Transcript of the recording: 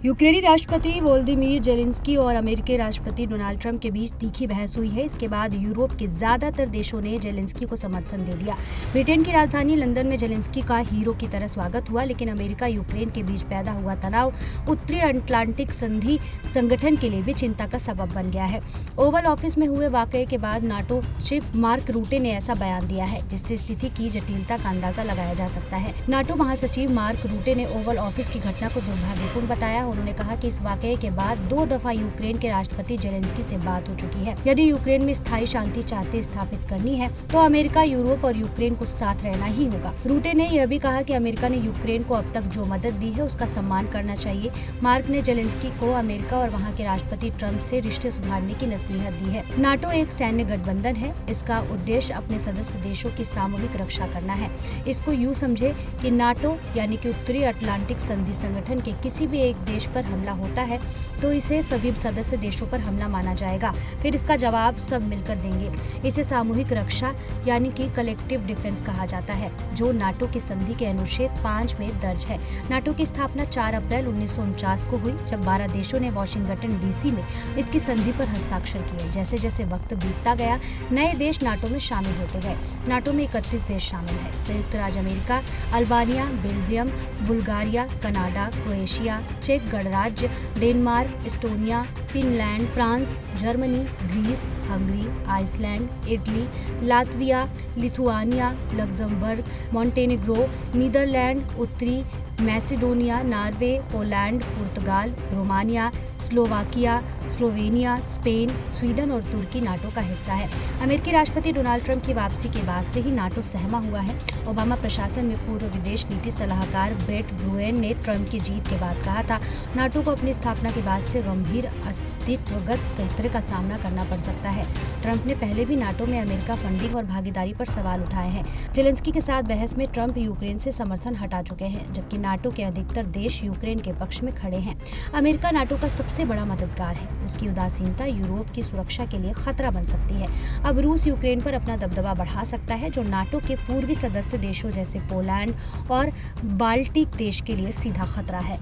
यूक्रेनी राष्ट्रपति Volodymyr Zelensky और अमेरिकी राष्ट्रपति डोनाल्ड ट्रंप के बीच तीखी बहस हुई है। इसके बाद यूरोप के ज्यादातर देशों ने जेलेंस्की को समर्थन दे दिया। ब्रिटेन की राजधानी लंदन में जेलेंस्की का हीरो की तरह स्वागत हुआ, लेकिन अमेरिका यूक्रेन के बीच पैदा हुआ तनाव उत्तरी अटलांटिक संधि संगठन के लिए भी चिंता का सबब बन गया है। ओवल ऑफिस में हुए वाकये के बाद नाटो चीफ मार्क रूटे ने ऐसा बयान दिया है, जिससे स्थिति की जटिलता का अंदाजा लगाया जा सकता है। नाटो महासचिव मार्क रूटे ने ओवल ऑफिस की घटना को दुर्भाग्यपूर्ण बताया। उन्होंने कहा कि इस वाकये के बाद 2 दफा यूक्रेन के राष्ट्रपति जेलेंस्की से बात हो चुकी है। यदि यूक्रेन में स्थायी शांति स्थापित करनी है तो अमेरिका, यूरोप और यूक्रेन को साथ रहना ही होगा। रूटे ने यह भी कहा कि अमेरिका ने यूक्रेन को अब तक जो मदद दी है उसका सम्मान करना चाहिए। मार्क ने जेलेंस्की को अमेरिका और वहाँ के राष्ट्रपति ट्रंप से रिश्ते सुधारने की नसीहत दी है। नाटो एक सैन्य गठबंधन है। इसका उद्देश्य अपने सदस्य देशों की सामूहिक रक्षा करना है। इसको यूँ समझे कि नाटो यानी कि उत्तरी अटलांटिक संधि संगठन के किसी भी एक देश पर हमला होता है तो इसे सभी सदस्य देशों पर हमला माना जाएगा। फिर इसका जवाब सब मिलकर देंगे। इसे सामूहिक रक्षा यानी कि कलेक्टिव डिफेंस कहा जाता है, जो नाटो की संधि के अनुच्छेद 5 में दर्ज है। नाटो की स्थापना 4 अप्रैल 1949 को हुई, जब 12 देशों ने वाशिंगटन डीसी में इसकी संधि पर हस्ताक्षर किए। जैसे जैसे वक्त बीतता गया, नए देश नाटो में शामिल होते गए। नाटो में 31 देश शामिल है। संयुक्त राज्य America, Albania, Belgium, Bulgaria, Canada, Croatia, चेक गणराज्य, Denmark, Estonia, Finland, France, Germany, Greece, Hungary, Iceland, Italy, Latvia, Lithuania, Luxembourg, Montenegro, Netherland, उत्तरी मैसेडोनिया, नॉर्वे, पोलैंड, पुर्तगाल, Romania, Slovakia, Slovenia, Spain, Sweden और तुर्की नाटो का हिस्सा है। अमेरिकी राष्ट्रपति डोनाल्ड ट्रंप की वापसी के बाद से ही नाटो सहमा हुआ है। ओबामा प्रशासन में पूर्व विदेश नीति सलाहकार ब्रेट ब्रुएन ने ट्रंप की जीत के बाद कहा था, नाटो को अपनी स्थापना के बाद से गंभीर अस्तित्वगत खतरे का सामना करना पड़ सकता है। ट्रंप ने पहले भी नाटो में अमेरिका फंडिंग और भागीदारी पर सवाल उठाए हैं। जेलेंस्की के साथ बहस में ट्रंप यूक्रेन से समर्थन हटा चुके हैं, जबकि नाटो के अधिकतर देश यूक्रेन के पक्ष में खड़े हैं। अमेरिका नाटो का सबसे बड़ा मददगार है। उसकी उदासीनता यूरोप की सुरक्षा के लिए खतरा बन सकती है। अब रूस यूक्रेन पर अपना दबदबा बढ़ा सकता है, जो नाटो के पूर्वी सदस्य देशों जैसे पोलैंड और बाल्टिक देश के लिए सीधा खतरा है।